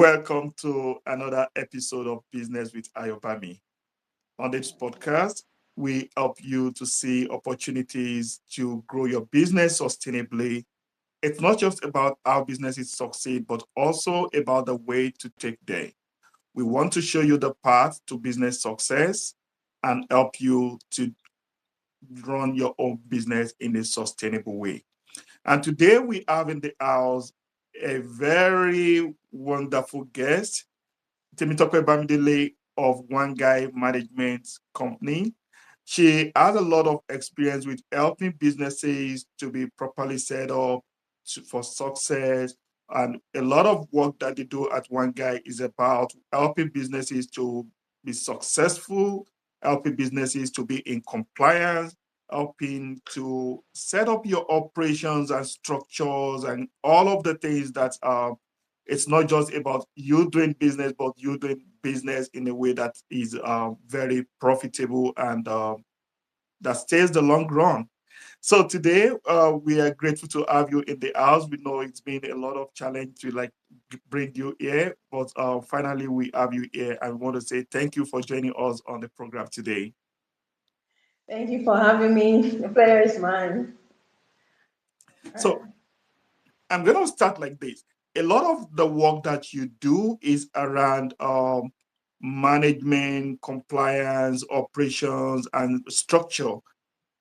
Welcome to another episode of Business with Ayobami. On this podcast, we help you to see opportunities to grow your business sustainably. It's not just about how businesses succeed, but also about the way to take there. We want to show you the path to business success and help you to run your own business in a sustainable way. And today we have in the house a very wonderful guest, Temitope Bamidele of Wangai Management Company. She has a lot of experience with helping businesses to be properly set up for success. And a lot of work that they do at Wangai is about helping businesses to be successful, helping businesses to be in compliance, helping to set up your operations and structures and all of the things that it's not just about you doing business, but you doing business in a way that is very profitable and that stays the long run. So today we are grateful to have you in the house. We know it's been a lot of challenge to bring you here, but finally we have you here, and we want to say thank you for joining us on the program today. Thank you for having me. The pleasure is mine. So I'm going to start like this. A lot of the work that you do is around management, compliance, operations, and structure.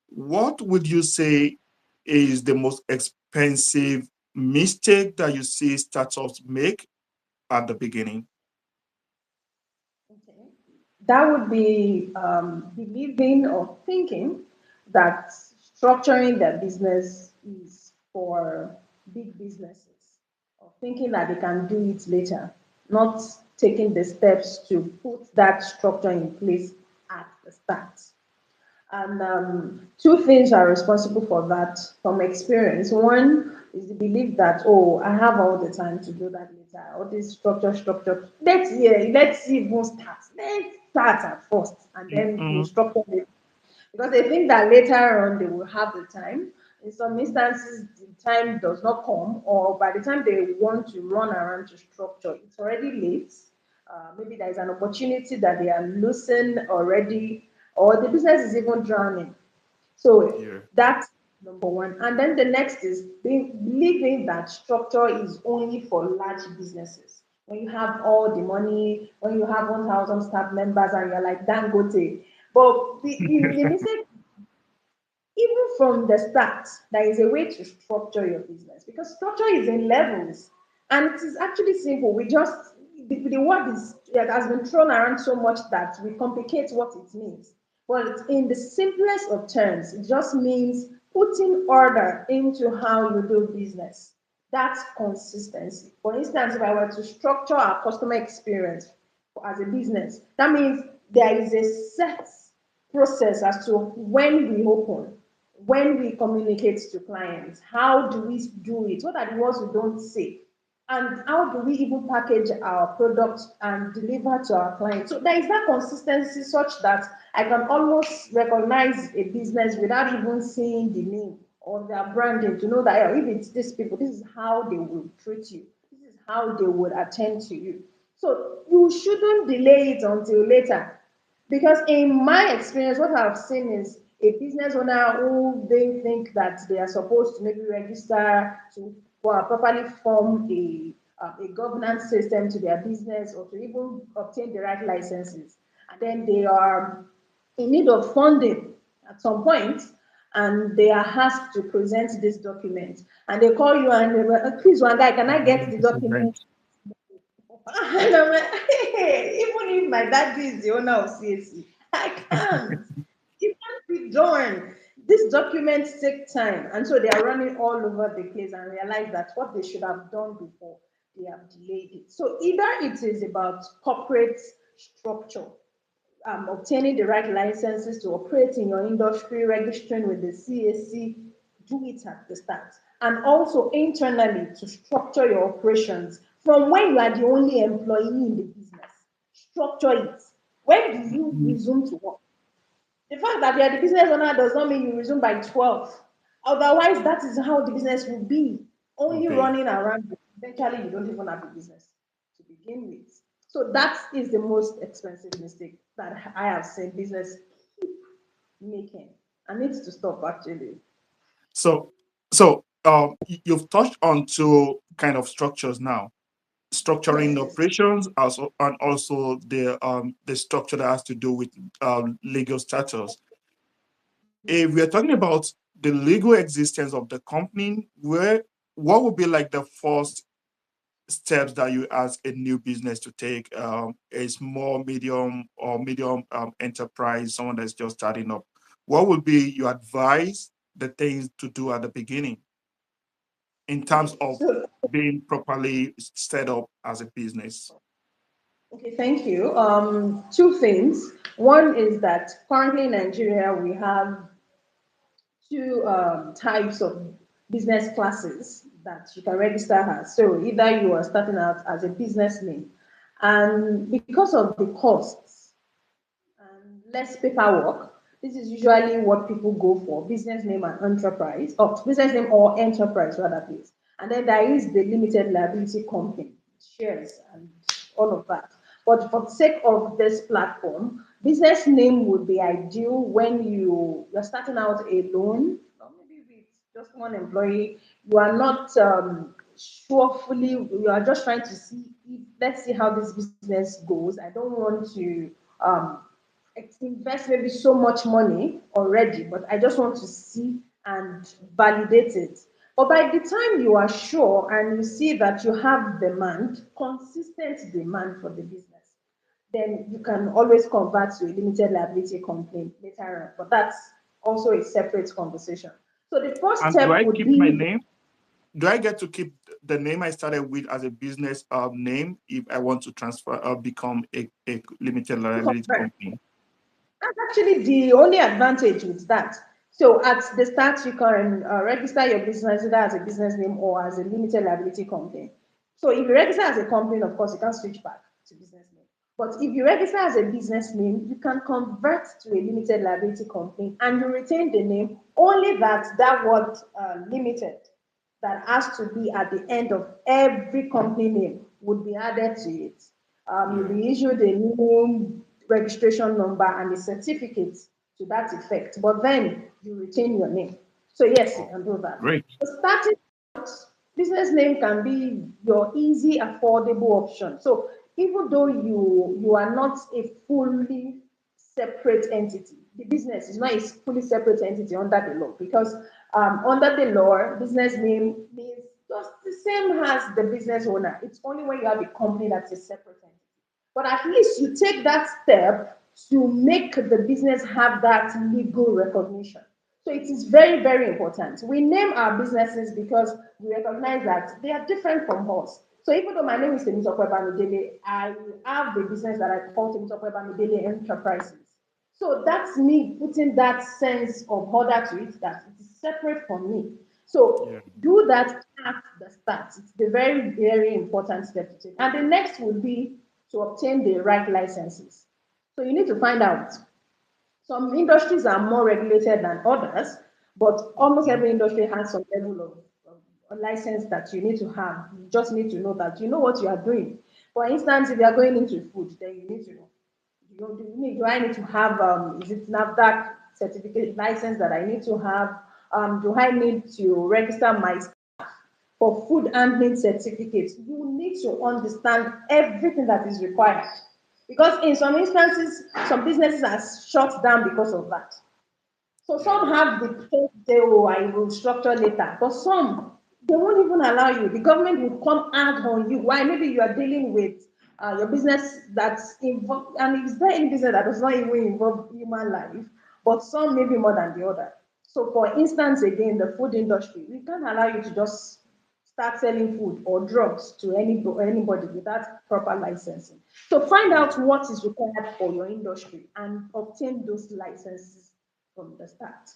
What would you say is the most expensive mistake that you see startups make at the beginning? Okay. That would be believing or thinking that structuring their business is for big businesses, or thinking that they can do it later, not taking the steps to put that structure in place at the start. And two things are responsible for that from experience. One is the belief that, oh, I have all the time to do that later. All this structure. Let's even start. Let's start at first and then we'll Mm-mm. structure it. Because they think that later on they will have the time. In some instances, the time does not come, or by the time they want to run around to structure, it's already late. Maybe there is an opportunity that they are losing already, or the business is even drowning. So Yeah. that's number one. And then the next is believing that structure is only for large businesses. When you have all the money, when you have 1,000 staff members and you're like Dangote. But the mistake, even from the start, there is a way to structure your business because structure is in levels and it is actually simple. The word is that has been thrown around so much that we complicate what it means. But in the simplest of terms, it just means putting order into how you do business. That's consistency. For instance, if I were to structure our customer experience as a business, that means there is a set process as to when we open, when we communicate to clients, how do we do it? What are the words we don't say? And how do we even package our product and deliver to our clients? So there is that consistency such that I can almost recognize a business without even seeing the name or their branding to know that if it's these people, this is how they will treat you. This is how they would attend to you. So you shouldn't delay it until later. Because in my experience, what I've seen is a business owner who they think that they are supposed to maybe register to properly form a governance system to their business or to even obtain the right licenses. And then they are in need of funding at some point and they are asked to present this document. And they call you and they will, please, one guy, can I get the document? And I'm like, hey, even if my daddy is the owner of CAC, I can't. It can't be done. These documents take time. And so they are running all over the place and realize that what they should have done before, they have delayed it. So either it is about corporate structure, obtaining the right licenses to operate in your industry, registering with the CAC, do it at the start. And also internally to structure your operations from when you are the only employee in the business. Structure it. When do you Mhm. resume to work? The fact that you are the business owner does not mean you resume by 12. Otherwise, that is how the business will be. Only Okay. running around. Eventually, you don't even have a business. begin with. So that is the most expensive mistake that I have seen business making. I need to stop actually. So, you've touched on two kind of structures now: structuring Yes, the yes. operations, also, and also the structure that has to do with legal status. If we are talking about the legal existence of the company, where what would be like the first steps that you ask a new business to take, a small, medium, or medium enterprise, someone that's just starting up? What would be your advice, the things to do at the beginning in terms Okay, of so being properly set up as a business? okay, thank you. Two things. One is that currently in Nigeria we have two types of business classes that you can register as. So either you are starting out as a business name, and because of the costs and less paperwork, this is usually what people go for: business name and enterprise, or business name or enterprise rather, please. And then there is the limited liability company, shares, and all of that. But for the sake of this platform, business name would be ideal when you're starting out alone, or maybe with just one employee. You are not surefully, you are just trying to see if, let's see how this business goes. I don't want to um, invest maybe so much money already, but I just want to see and validate it. But by the time you are sure and you see that you have demand, consistent demand for the business, then you can always convert to a limited liability company later on. But that's also a separate conversation. So the first And do step I would keep my be, name? Do I get to keep the name I started with as a business name if I want to transfer or become a limited liability company? that's actually the only advantage with that. So at the start, you can register your business either as a business name or as a limited liability company. So if you register as a company, of course, you can switch back to business name. But if you register as a business name, you can convert to a limited liability company and you retain the name, only that that word limited that has to be at the end of every company name would be added to it. You'll Yeah. be issued a new registration number and a certificate to that effect, but then you retain your name. So yes, you Oh, can do that. great. So starting business name can be your easy, affordable option. So even though you are not a fully separate entity, the business is not a fully separate entity under the law, because under the law, business name means just the same as the business owner. It's only when you have a company that's a separate entity. But at least you take that step to make the business have that legal recognition. So it is very, very important. We name our businesses because we recognize that they are different from us. So even though my name is Temitope Bamidele, I have the business that I call Temitope Bamidele Enterprises. So that's me putting that sense of order to it, that it is separate from me. So Yeah. do that at the start. It's the very, very important step to take. And the next would be to obtain the right licenses. So you need to find out. Some industries are more regulated than others, but almost Mhm. every industry has some level of a license that you need to have. You just need to know that you know what you are doing. For instance, if you are going into food, then you need to know. Do I need to have, is it NAFDAC certificate license that I need to have? Do I need to register my for food handling certificates? You need to understand everything that is required. Because in some instances, some businesses are shut down because of that. So Yeah. some have the say, oh, I will structure later, but some they won't even allow you. The government will come hard on you. Why? Maybe you are dealing with your business that's involved, and is there any business that does not even involve human life? But some maybe more than the other. So, for instance, again, the food industry, we can't allow you to just start selling food or drugs to anybody without proper licensing. So, find Yeah. out what is required for your industry and obtain those licenses from the start.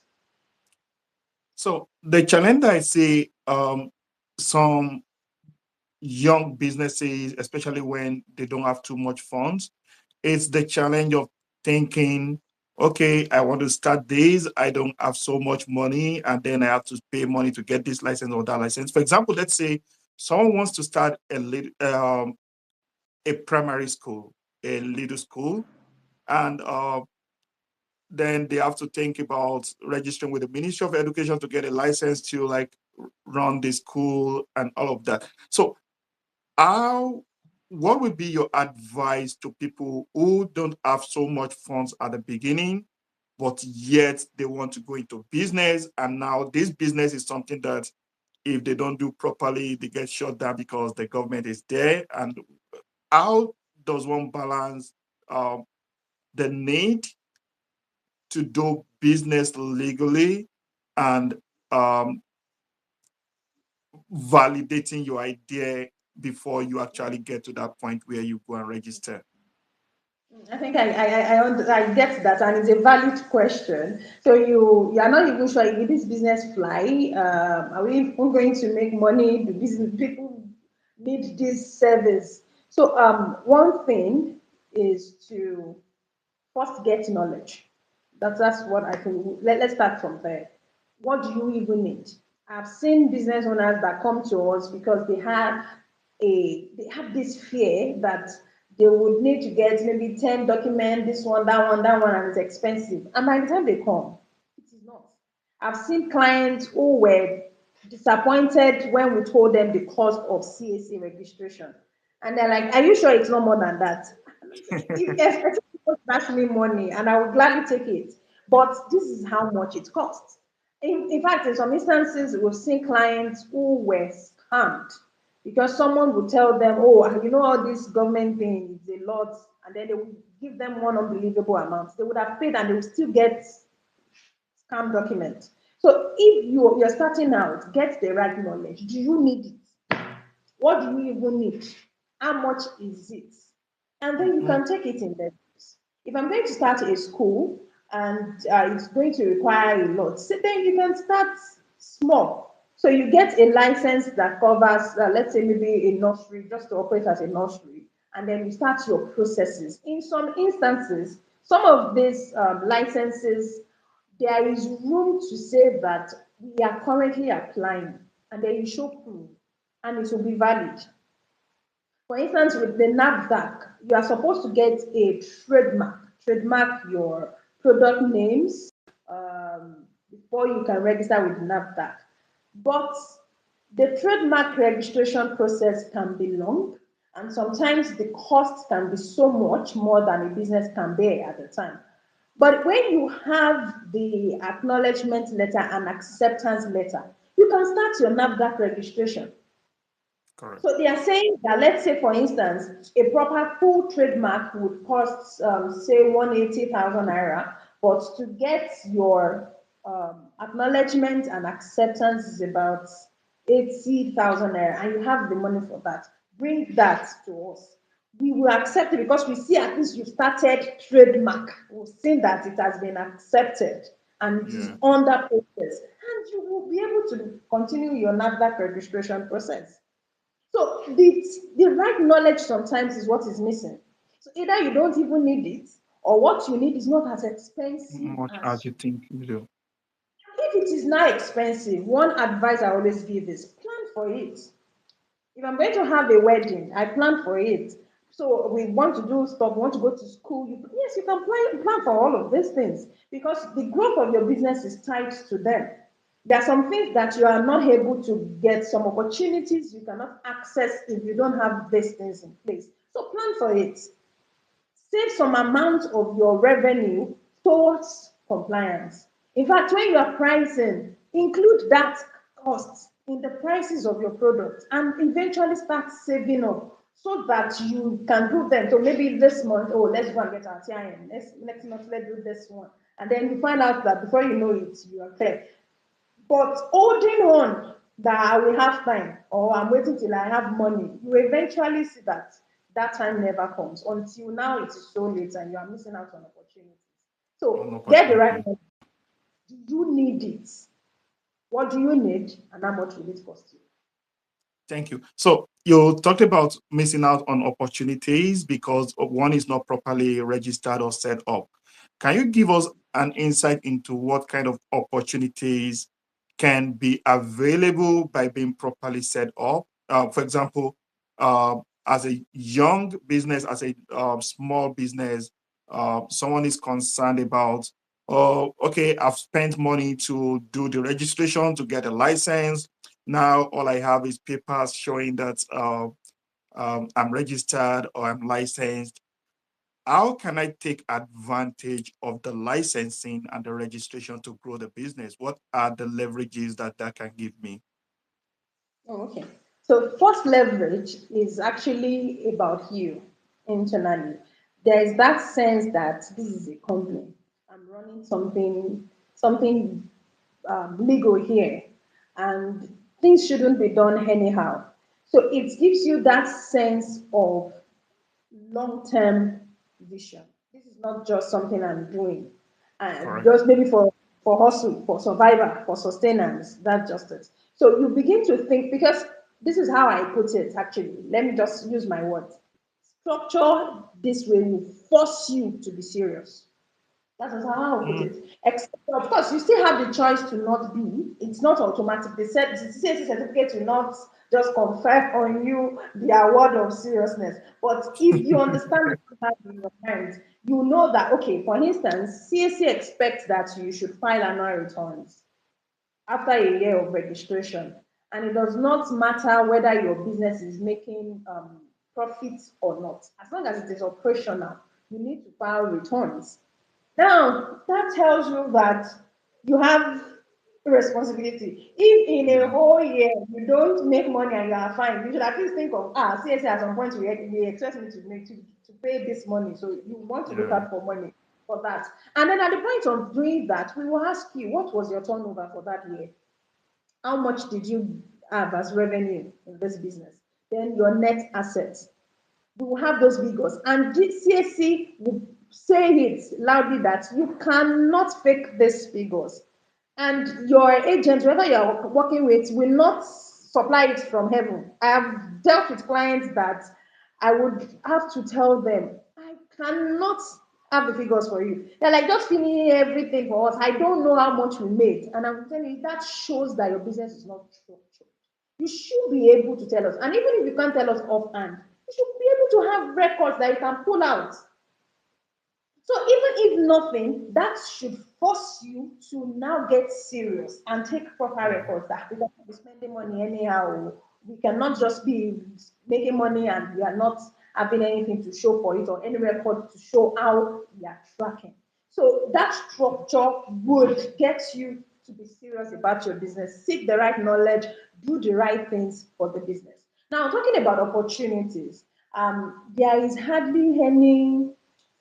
So the challenge that I see some young businesses, especially when they don't have too much funds, it's the challenge of thinking, okay, I want to start this. I don't have so much money, and then I have to pay money to get this license or that license. For example, let's say someone wants to start a primary school, a little school, and then they have to think about registering with the Ministry of Education to get a license to like run the school and all of that. So how what would be your advice to people who don't have so much funds at the beginning, but yet they want to go into business, and now this business is something that if they don't do properly, they get shut down because the government is there? And how does one balance um, the need to do business legally and um, validating your idea before you actually get to that point where you go and register? I think I get that, and it's a valid question. So you are not even sure if this business fly. Are we even going to make money? Do business people need this service? So one thing is to first get knowledge. That's what I think. Let's start from there. What do you even need? I've seen business owners that come to us because they have this fear that they would need to get maybe 10 documents, this one, that one, and it's expensive. And by the time they come, it is not. I've seen clients who were disappointed when we told them the cost of CAC registration. And they're like, are you sure it's no more than that? If expecting to dash me money, and I will gladly take it. But this is how much it costs. In fact, in some instances, we've seen clients who were scammed because someone would tell them, oh, you know, all this government thing is a lot, and then they would give them one unbelievable amount. They would have paid and they would still get scam documents. So if you're starting out, get the right knowledge. Do you need it? What do you even need? How much is it? And then you Mhm. can take it in steps. If I'm going to start a school and it's going to require a lot, so then you can start small. So you get a license that covers, let's say, maybe a nursery, just to operate as a nursery, and then you start your processes. In some instances, some of these licenses, there is room to say that we are currently applying, and then you show proof, and it will be valid. For instance, with the NAFDAC, you are supposed to get a trademark your product names before you can register with NAFDAC. But the trademark registration process can be long, and sometimes the cost can be so much more than a business can bear at the time. But when you have the acknowledgement letter and acceptance letter, you can start your NAFDAC registration. Correct. So they are saying that, let's say, for instance, a proper full trademark would cost, say, 180,000 naira, but to get your acknowledgement and acceptance is about 80,000 naira, and you have the money for that. Bring that to us. We will accept it because we see at least you started trademark. We've seen that it has been accepted and it is Yeah. under process, and you will be able to continue your NAFDAC registration process. So the right knowledge sometimes is what is missing. So either you don't even need it, or what you need is not as expensive Much as as you you. think you do. If it is not expensive, one advice I always give is plan for it. If I'm going to have a wedding, I plan for it. So we want to do stuff, we want to go to school. Yes, you can plan for all of these things because the growth of your business is tied to them. There are some things that you are not able to get, some opportunities you cannot access if you don't have these things in place. So plan for it. Save some amount of your revenue towards compliance. In fact, when you are pricing, include that cost in the prices of your product and eventually start saving up so that you can do them. So maybe this month, oh, let's go and get our TIN. Next month, let's do this one. And then you find out that before you know it, you are clear. But holding on that I will have time or I'm waiting till I have money, you eventually see that that time never comes until now it is so late and you are missing out on opportunities. One So get the right opportunity. money. Do you need it? What do you need and how much will it cost you? Thank you. So you talked about missing out on opportunities because one is not properly registered or set up. Can you give us an insight into what kind of opportunities can be available by being properly set up? For example, as a young business, as a small business, someone is concerned about, oh, okay, I've spent money to do the registration to get a license. Now all I have is papers showing that I'm registered or I'm licensed. How can I take advantage of the licensing and the registration to grow the business? What are the leverages that that can give me? Oh, okay. So first leverage is actually about you internally. There is that sense that this is a company. I'm running something legal here, and things shouldn't be done anyhow. So it gives you that sense of long-term vision. This is not just something I'm doing, and Correct. just maybe for hustle, for survival, for sustenance. That's just it. So you begin to think, because this is how I put it. Actually, let me just use my words. Structure this way will force you to be serious. That is how I put Mm, it. Of course, you still have the choice to not be. It's not automatic. They said the CSC certificate will not just confer on you the award of seriousness. But if you understand what you have in your mind, you know that, okay, for instance, CSC expects that you should file annual returns after a year of registration. And it does not matter whether your business is making profits or not. As long as it is operational, you need to file returns. Now, that tells you that you have responsibility. If in a yeah, whole year you don't make money and you are fine, you should at least think of, CSA at some point we expect me to pay this money. So you want to look yeah, out for money for that. And then at the point of doing that, we will ask you, what was your turnover for that year? How much did you have as revenue in this business? Then your net assets. We will have those figures. And CSC will say it loudly that you cannot fake these figures. And your agent, whoever you're working with, will not supply it from heaven. I have dealt with clients that I would have to tell them, I cannot have the figures for you. They're like, just give me everything for us. I don't know how much we made. And I'm telling you, that shows that your business is not structured. You should be able to tell us. And even if you can't tell us offhand, you should be able to have records that you can pull out. So even if nothing, that should force you to now get serious and take proper yeah, records that we cannot be spending money anyhow. We cannot just be making money and we are not having anything to show for it or any record to show how we are tracking. So that structure would get you to be serious about your business, seek the right knowledge, do the right things for the business. Now, talking about opportunities, there is hardly any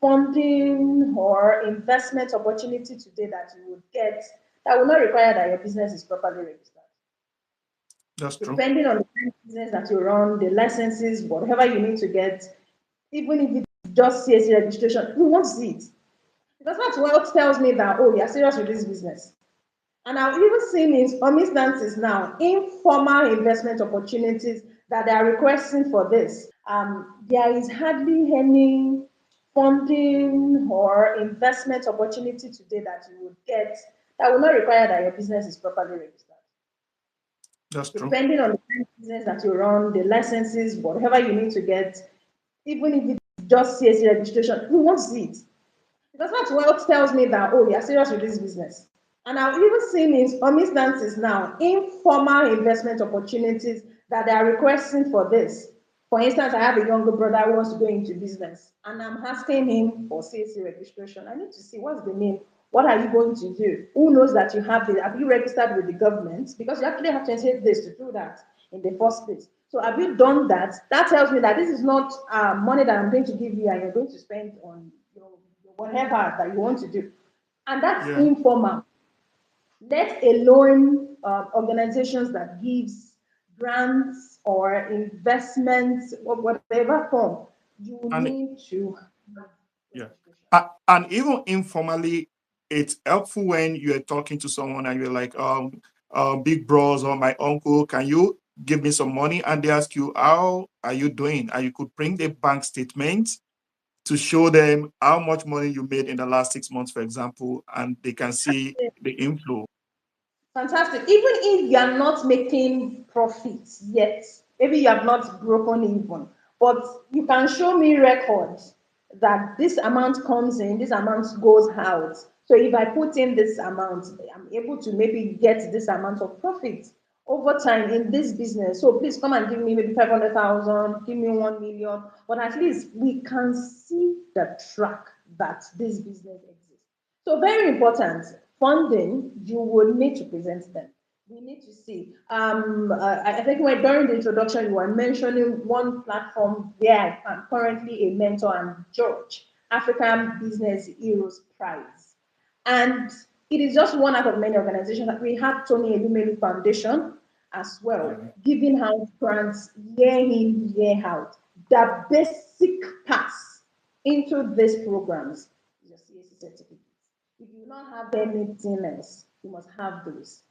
funding or investment opportunity today that you would get that will not require that your business is properly registered. that's true. Depending on the kind of business that you run, the licenses, whatever you need to get, even if it's just CSC registration, we want to see it. Because that's what tells me that, oh, you're serious with this business. And I've even seen in some instances now informal investment opportunities that they are requesting for this. There is hardly any funding or investment opportunity today that you would get that will not require that your business is properly registered. That's true. Depending on the kind of business that you run, the licenses, whatever you need to get, even if it's just CSC registration, we want to see it. Because that's what tells me that, oh, you're serious with this business. And I've even seen in some instances now informal investment opportunities that they are requesting for this. For instance, I have a younger brother who wants to go into business, and I'm asking him for CAC registration. I need to see what's the name. What are you going to do? Who knows that you have the? Have you registered with the government? Because you actually have 28 days to do that in the first place. So have you done that? That tells me that this is not money that I'm going to give you and you're going to spend on whatever that you want to do. And that's Yeah. informal, let alone organizations that gives grants or investments or whatever form. You And need to have yeah. registration. And even informally, it's helpful when you're talking to someone and you're like, big bros or my uncle, can you give me some money? And they ask you, how are you doing? And you could bring the bank statement to show them how much money you made in the last 6 months, for example, and they can see the inflow. Fantastic. Even if you are not making profits yet, maybe you have not broken even, but you can show me records that this amount comes in, this amount goes out. So if I put in this amount, I'm able to maybe get this amount of profit over time in this business. So please come and give me maybe 500,000, give me 1 million, but at least we can see the track that this business exists. So very important, funding, you will need to present them. We need to see. I think when during the introduction you were mentioning one platform where I'm currently a mentor and George, African Business Heroes Prize. And it is just one out of many organizations. We have Tony Elumelu Foundation as well, Yeah. giving out grants year in, year out. The basic pass into these programs is your CAC certificate. If you do not have anything else, you must have those.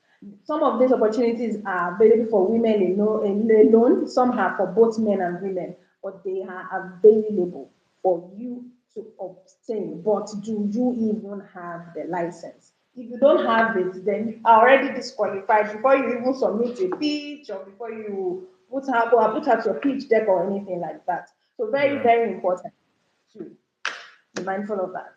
Some of these opportunities are available for women alone, some are for both men and women, but they are available for you to obtain. But do you even have the license? If you don't have it, then you are already disqualified before you even submit a pitch or before you put out your pitch deck or anything like that. So very, Yeah. very important to be mindful of that.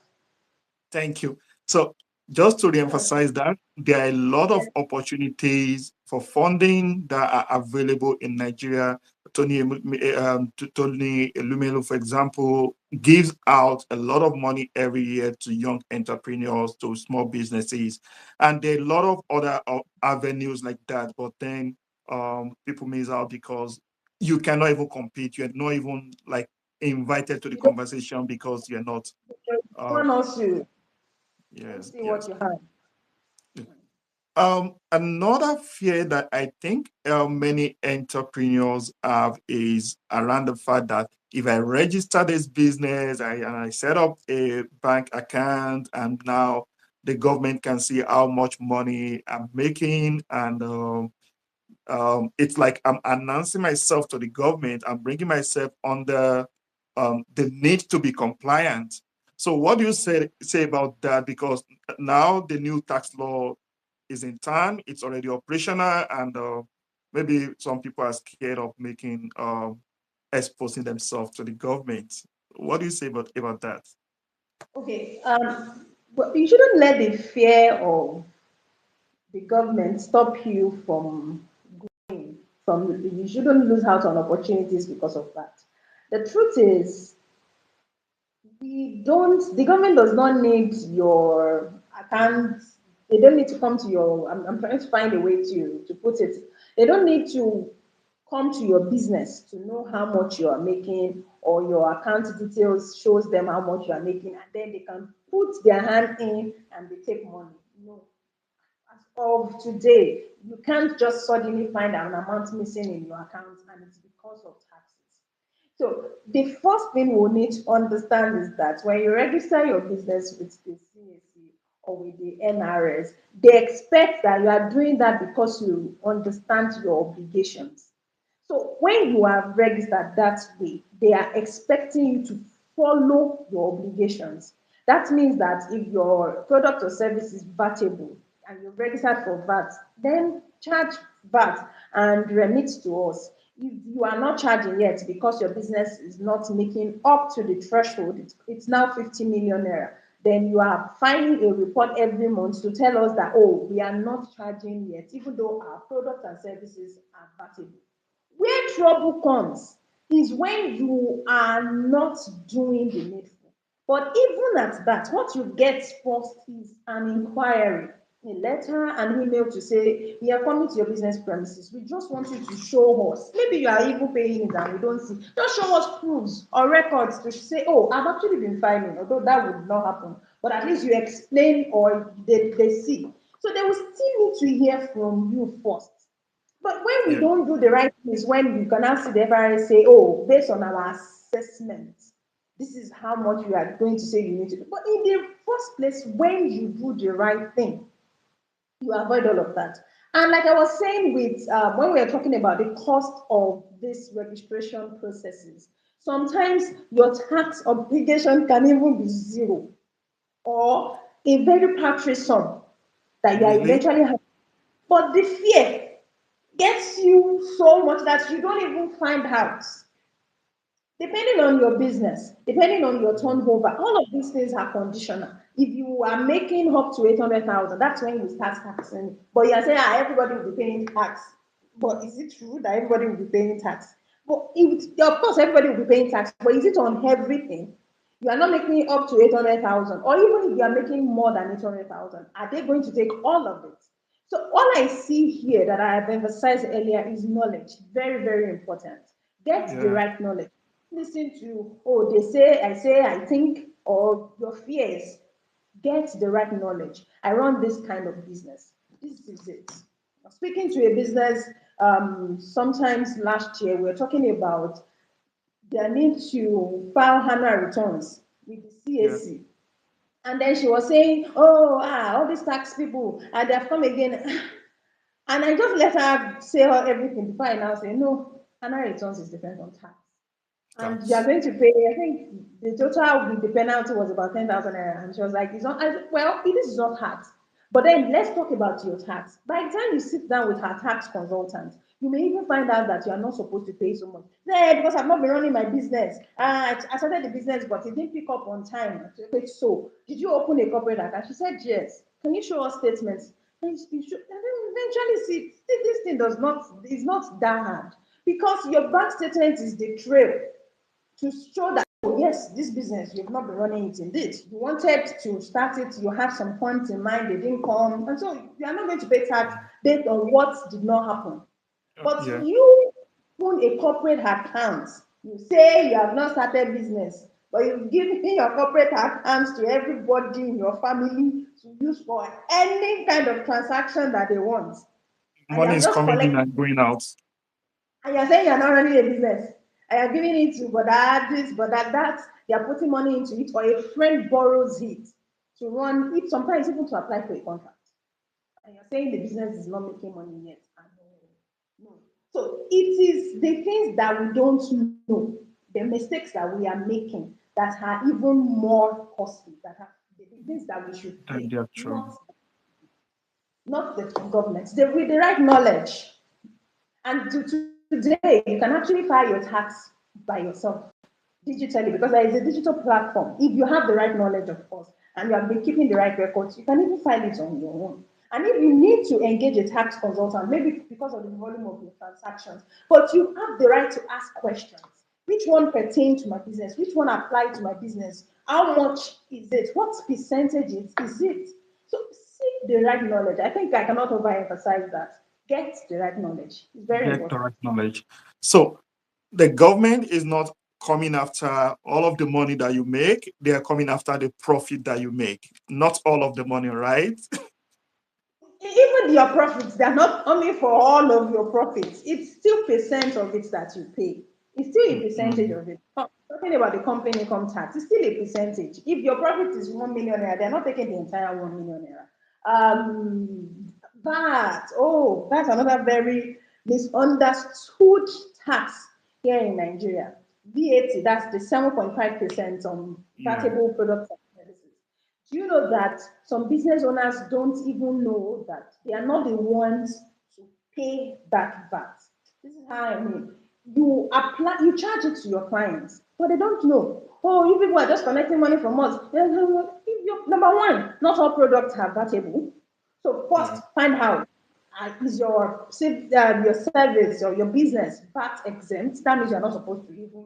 Thank you. So just to reemphasize that, there are a lot of opportunities for funding that are available in Nigeria. Tony Elumelu, for example, gives out a lot of money every year to young entrepreneurs, to small businesses, and there are a lot of other avenues like that. But then people miss out because you cannot even compete. You're not even like invited to the You don't conversation because you're not. Uh, someone else you yes, see what yes. you have. Another fear that I think many entrepreneurs have is around the fact that if I register this business, and I set up a bank account, and now the government can see how much money I'm making, and it's like I'm announcing myself to the government. I'm bringing myself under the need to be compliant. So, what do you say about that? Because now the new tax law is in time, it's already operational, and maybe some people are scared of making exposing themselves to the government. What do you say about that? Okay. But you shouldn't let the fear of the government stop you from you shouldn't lose out on opportunities because of that. The truth is the government does not need your account. They don't need to come to your I'm trying to find a way to put it. They don't need to come to your business to know how much you are making, or your account details shows them how much you are making, and then they can put their hand in and they take money. No. As of today, you can't just suddenly find an amount missing in your account and it's because of taxes. So the first thing we need to understand is that when you register your business with the CAC or with the NRS, they expect that you are doing that because you understand your obligations. So when you are registered that way, they are expecting you to follow your obligations. That means that if your product or service is vatable and you're registered for VAT, then charge VAT and remit to us. If you are not charging yet because your business is not making up to the threshold, it's now 50 million naira, then you are filing a report every month to tell us that, oh, we are not charging yet, even though our products and services are vatable. Where trouble comes is when you are not doing the needful. But even at that, what you get first is an inquiry, a letter, an email to say, we are coming to your business premises. We just want you to show us. Maybe you are even paying it and we don't see. Just show us proofs or records to say, oh, I've actually been filing, although that would not happen. But at least you explain or they see. So they will still need to hear from you first. But when we Yeah, don't do the right things, when you can now see the FRS say, oh, based on our assessment, this is how much we are going to say you need to do. But in the first place, when you do the right thing, you avoid all of that. And like I was saying with when we are talking about the cost of this registration processes, sometimes your tax obligation can even be zero or a very paltry sum that you are really? eventually having. But the fear gets you so much that you don't even find out. Depending on your business, depending on your turnover, all of these things are conditional. If you are making up to 800,000, that's when you start taxing. But you are saying, everybody will be paying tax. But is it true that everybody will be paying tax? But of course, everybody will be paying tax, but is it on everything? You are not making up to 800,000, or even if you are making more than 800,000, are they going to take all of it? So, all I see here that I have emphasized earlier is knowledge. Very, very important. Get the Yeah. right knowledge. Listen to, oh, they say, I think, or your fears. Get the right knowledge. I run this kind of business. This is it. Speaking to a business, sometimes last year, we were talking about their need to file annual returns with the Yeah. CAC. And then she was saying, oh, all these tax people, and they have come again. And I just let her say her everything before I now say, no, annual returns is different from tax. And you are Tax. going to pay, I think the total with the penalty was about 10,000 naira. And she was like, it's not, well, it is not tax. But then let's talk about your tax. By the time you sit down with her tax consultant, you may even find out that you are not supposed to pay so much. Yeah, because I've not been running my business. I started the business, but it didn't pick up on time. Okay, so did you open a corporate account? She said, yes. Can you show us statements? And then eventually see, this thing does not, is not that hard. Because your bank statement is the trail to show that, oh, yes, this business, you've not been running it indeed. You wanted to start it, you have some funds in mind, they didn't come. And so you are not going to pay tax based on what did not happen. But Yeah. you open a corporate account, you say you have not started business, but you've given your corporate accounts to everybody in your family to use for any kind of transaction that they want. And they Money have is just coming in collected, and going out. and you're saying you're not running a business. And you're giving it to but that this, but that, they're putting money into it, or a friend borrows it to run it, sometimes even to apply for a contract. And you're saying the business is not making money yet. And no. So it is the things that we don't know, the mistakes that we are making that are even more costly, that are the things that we should And pay, they are true. not the government. With the right knowledge. And today, you can actually file your tax by yourself digitally, because there is a digital platform. If you have the right knowledge, of course, and you have been keeping the right records, you can even file it on your own. And if you need to engage a tax consultant, maybe because of the volume of your transactions, but you have the right to ask questions. Which one pertains to my business? Which one applies to my business? How much is it? What percentage is it? So seek the right knowledge. I think I cannot overemphasize that. Get the right knowledge. It's very Get the important. right knowledge. So the government is not coming after all of the money that you make. They are coming after the profit that you make. Not all of the money, right? Even your profits, they're not coming for all of your profits. It's still percent of it that you pay. It's still a percentage Mm, of it. Talking about the company income tax, it's still a percentage. If your profit is 1 million naira, they're not taking the entire 1 million naira. That's another very misunderstood tax here in Nigeria. VAT, that's the 7.5% on yeah. valuable products and services. Do you know that some business owners don't even know that they are not the ones to pay that VAT? This is how I mean. You charge it to your clients, but they don't know. Oh, you people are just collecting money from us. Number one, not all products are vatable. So first, Yeah. find out, is your service or your business VAT exempt? That means you're not supposed to even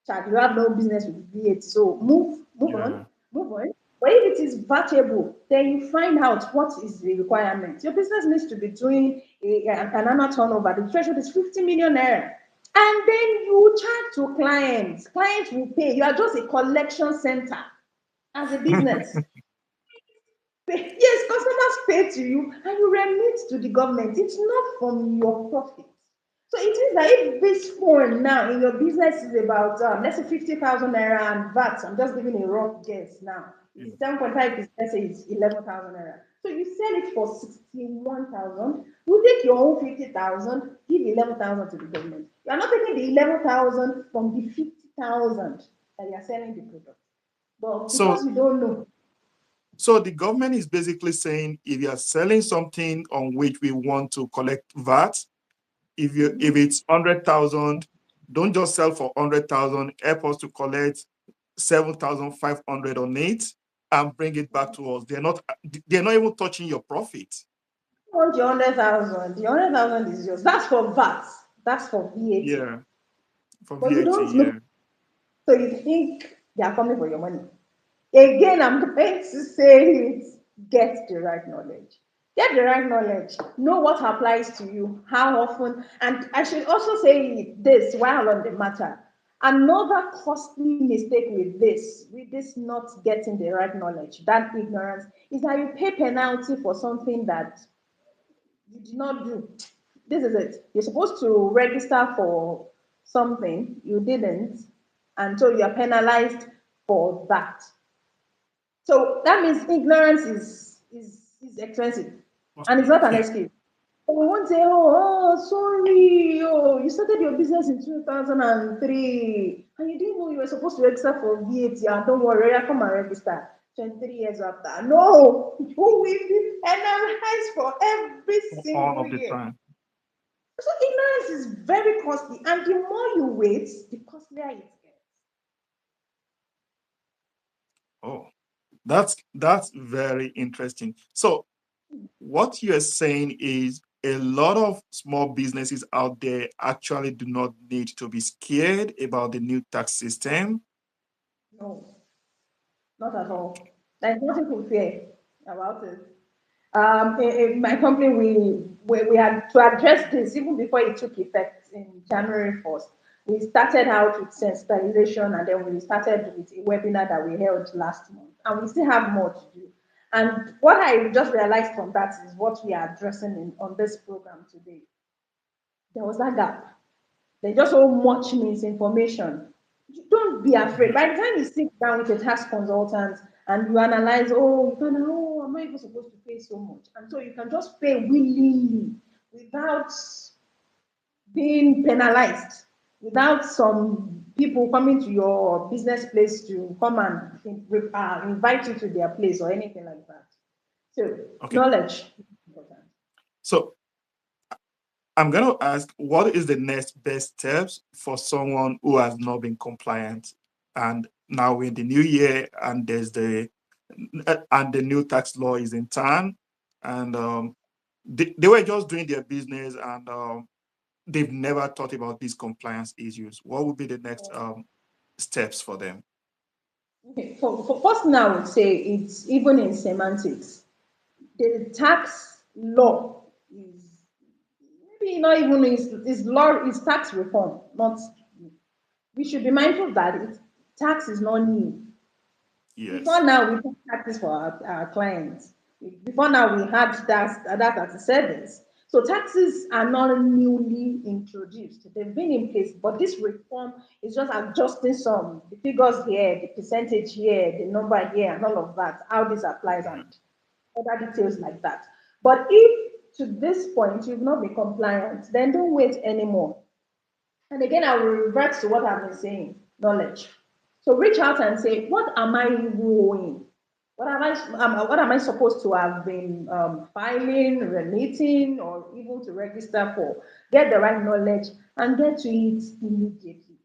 charge. You have no business with VAT. So move on, Yeah. move on. But if it is vatable, then you find out what is the requirement. Your business needs to be doing an annual turnover. The threshold is 50 million naira. And then you charge to clients. Clients will pay. You are just a collection center as a business. Yes, customers pay to you and you remit to the government. It's not from your profit. So it is that if this phone now in your business is about, let's say, 50,000 naira and VAT, I'm just giving a rough guess now. Yeah. It's 7.5%, let's say it's 11,000 naira. So you sell it for 61,000. You take your own 50,000, give 11,000 to the government. You are not taking the 11,000 from the 50,000 that you are selling the product. But So because you don't know, so the government is basically saying if you are selling something on which we want to collect VAT, if it's 100,000, Don't just sell for 100,000. Help us to collect 7,500 on it and bring it back to us. They're not even touching your profit. Want your 100,000. The 100,000 is yours. That's for VAT. That's for VAT. Yeah, for But you VAT. don't know. Yeah. So you think they are coming for your money. Again, I'm going to say it. Get the right knowledge. Get the right knowledge. Know what applies to you, how often. And I should also say this while on the matter. Another costly mistake with this not getting the right knowledge, that ignorance, is that you pay penalty for something that you did not do. This is it. You're supposed to register for something you didn't, and so you're penalized for that. So that means ignorance is expensive, and it's not an Yeah. excuse. So we won't say, sorry, you started your business in 2003, and you didn't know you were supposed to register for VAT. And don't worry, I come and register 23 years after. No, you will be penalized for every All single of the year. time. So ignorance is very costly, and the more you wait, the costlier it gets. Oh, that's very interesting. So what you're saying is a lot of small businesses out there actually do not need to be scared about the new tax system. No, not at all. There's nothing to fear about it. In my company, we had to address this even before it took effect in January 1st. We started out with sensitization, and then we started with a webinar that we held last month, and we still have more to do. And what I just realized from that is what we are addressing on this program today. There was that gap. There's just so much misinformation. Don't be afraid. Yeah. By the time you sit down with a tax consultant and you analyze, I'm not even supposed to pay so much. And so you can just pay willingly without being penalized, without some people coming to your business place to come and invite you to their place or anything like that. So, Okay. knowledge is important. So I'm going to ask, what is the next best steps for someone who has not been compliant, and now we're in the new year and the new tax law is in town, and they were just doing their business, and they've never thought about these compliance issues. What would be the next steps for them? Okay, for first thing I would say it's even in semantics. The tax law is maybe not even is law is tax reform, not we should be mindful that tax is not new. Before Yes. now, we pay taxes for our clients. Before now, we had that as a service. So taxes are not newly introduced. They've been in place, but this reform is just adjusting some, the figures here, the percentage here, the number here, and all of that, how this applies and other details like that. But if to this point you've not been compliant, then don't wait anymore. And again, I will revert to what I've been saying, knowledge. So reach out and say, what am I doing? What am I supposed to have been filing, remitting, or even to register for? Get the right knowledge and get to it immediately.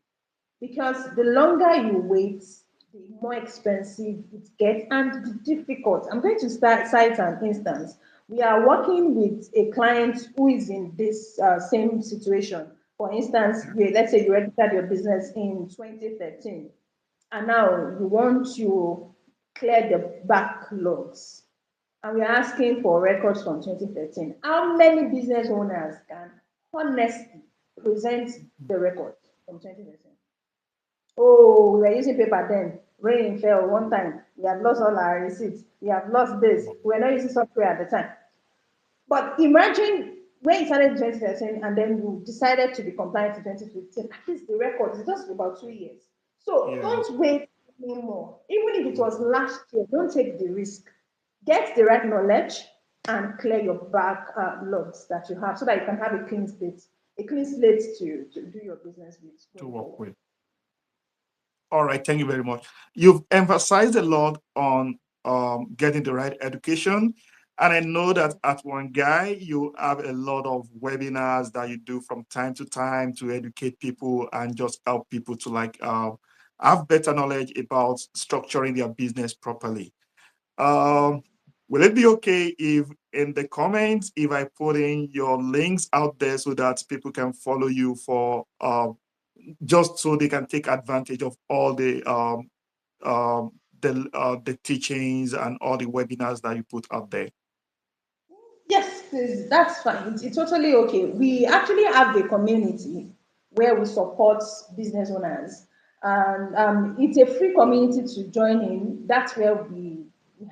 Because the longer you wait, the more expensive it gets and the difficult. I'm going to cite an instance. We are working with a client who is in this same situation. For instance, let's say you registered your business in 2013, and now you want to clear the backlogs. And we're asking for records from 2013. How many business owners can honestly present the records from 2013? Oh, we were using paper then. Rain fell one time. We have lost all our receipts. We have lost this. We were not using software at the time. But imagine when you started in 2013 and then you decided to be compliant in 2015, at least the record is just about 2 years. So Yeah. don't wait anymore. Even if it was last year, don't take the risk. Get the right knowledge and clear your back logs that you have so that you can have a clean slate to do your business with To going work forward. with. All right, thank you very much. You've emphasized a lot on getting the right education And I know that at Wangai, you have a lot of webinars that you do from time to time to educate people and just help people to have better knowledge about structuring their business properly. Um, will it be okay if in the comments, if I put in your links out there so that people can follow you for just so they can take advantage of all um, the teachings and all the webinars that you put out there? Yes, please, that's fine. It's totally okay. We actually have a community where we support business owners, and it's a free community to join in. That's where we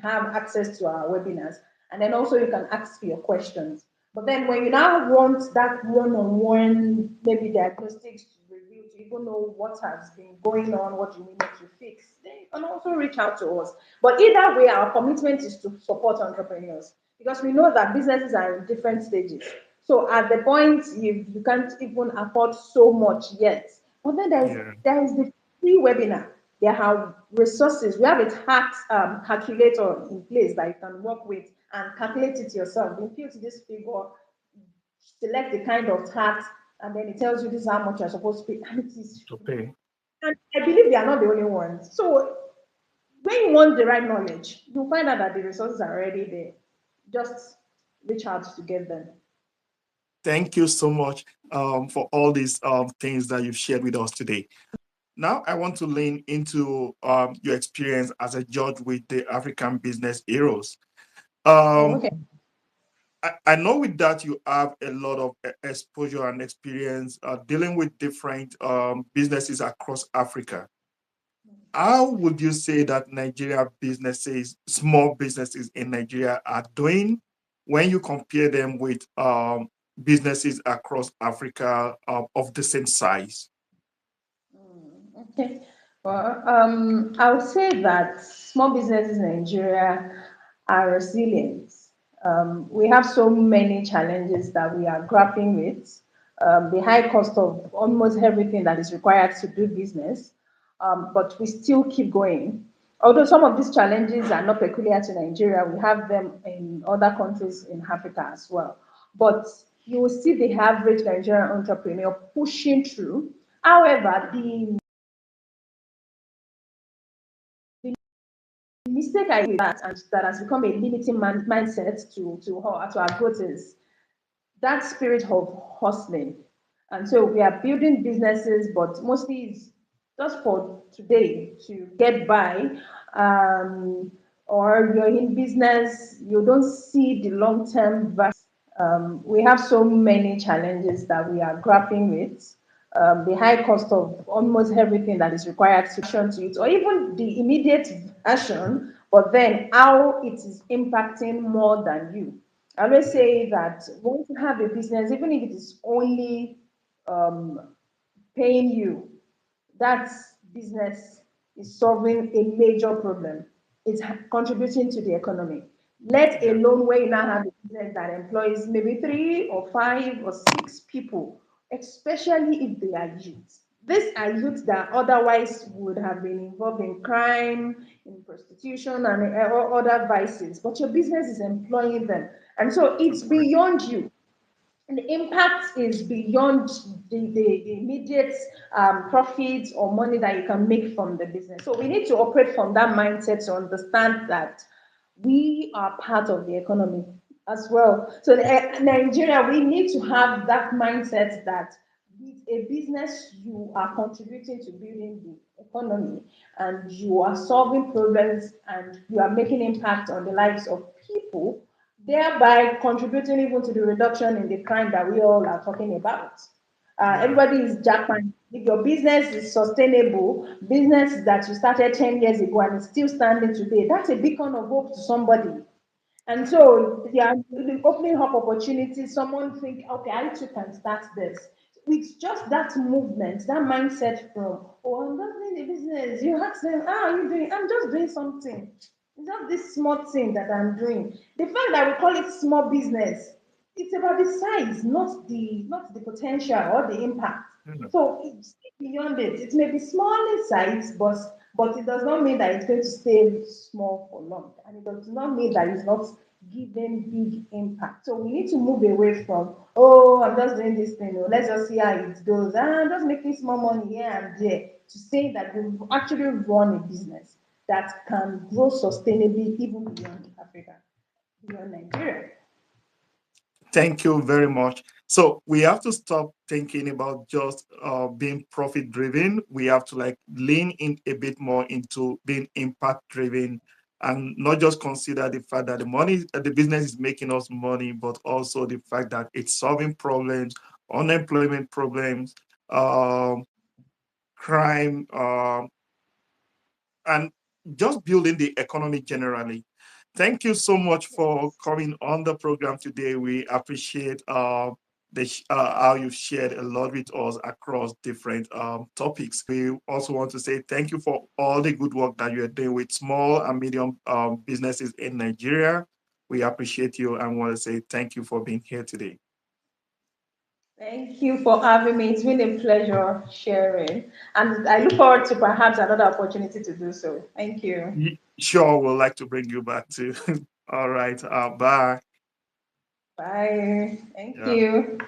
have access to our webinars, and then also you can ask your questions. But then when you now want that one-on-one, maybe diagnostics to review to even know what has been going on, what you need to fix, then you can also reach out to us. But either way, our commitment is to support entrepreneurs because we know that businesses are in different stages. So at the point you can't even afford so much yet, but then Yeah. there is the free webinar. There are resources. We have a tax calculator in place that you can work with and calculate it yourself. You fill this figure, select the kind of tax, and then it tells you this is how much you're supposed to pay, and it is To free. pay. And I believe we are not the only ones. So when you want the right knowledge, you'll find out that the resources are already there. Just reach out to get them. Thank you so much for all these things that you've shared with us today. Now, I want to lean into your experience as a judge with the African Business Heroes. Oh, Um, okay. I know with that you have a lot of exposure and experience dealing with different businesses across Africa. How would you say that Nigeria businesses, small businesses in Nigeria, are doing when you compare them with businesses across Africa of the same size? Okay. Well, I would say that small businesses in Nigeria are resilient. We have so many challenges that we are grappling with. The high cost of almost everything that is required to do business, but we still keep going. Although some of these challenges are not peculiar to Nigeria, we have them in other countries in Africa as well. But you will see the average Nigerian entrepreneur pushing through. However, the mistake I did that and that has become a limiting mindset to our growth is that spirit of hustling. And so we are building businesses, but mostly it's just for today to get by. Um, or you're in business, you don't see the long term value. We have so many challenges that we are grappling with. The high cost of almost everything that is required to it, or even the immediate version, but then how it is impacting more than you. I always say that once you have a business, even if it is only um, paying you, that business is solving a major problem. It's contributing to the economy. Let Yeah. alone where you now have a business that employs maybe 3 or 5 or 6 people, especially if they are youth. These are youth that otherwise would have been involved in crime, in prostitution, and other vices. But your business is employing them. And so it's Agree. beyond you. And the impact is beyond the immediate profits or money that you can make from the business. So we need to operate from that mindset to understand that we are part of the economy as well. So Nigeria, we need to have that mindset that with a business, you are contributing to building the economy and you are solving problems and you are making impact on the lives of people, thereby contributing even to the reduction in the crime that we all are talking about. Yeah. Everybody is jackman. If your business is sustainable, business that you started 10 years ago and is still standing today, that's a beacon of hope to somebody. And so they are opening up opportunities. Someone think, okay, I too can start this. It's just that movement, that mindset from, oh, I'm just doing a business. You ask them, how are you doing? I'm just doing something. It's not this small thing that I'm doing. The fact that we call it small business, it's about the size, not the potential or the impact. Yeah. So it's beyond it. It may be small in size, but it does not mean that it's going to stay small for long, and it does not mean that it's not giving big impact. So we need to move away from, oh, I'm just doing this thing, oh, let's just see how it goes. I'm just making small money here and there, to say that you actually run a business that can grow sustainably even beyond Africa, beyond Nigeria. Thank you very much. So we have to stop thinking about just being profit driven. We have to like lean in a bit more into being impact driven, and not just consider the fact that the business is making us money, but also the fact that it's solving problems, unemployment problems, um, crime, and just building the economy generally. Thank you so much for Yes. coming on the program today. We appreciate how you've shared a lot with us across different topics. We also want to say thank you for all the good work that you're doing with small and medium businesses in Nigeria. We appreciate you and want to say thank you for being here today. Thank you for having me. It's been a pleasure sharing. And I look forward to perhaps another opportunity to do so. Thank you. Sure, we'd like to bring you back too. All right. Bye. Bye. Thank Yeah. you.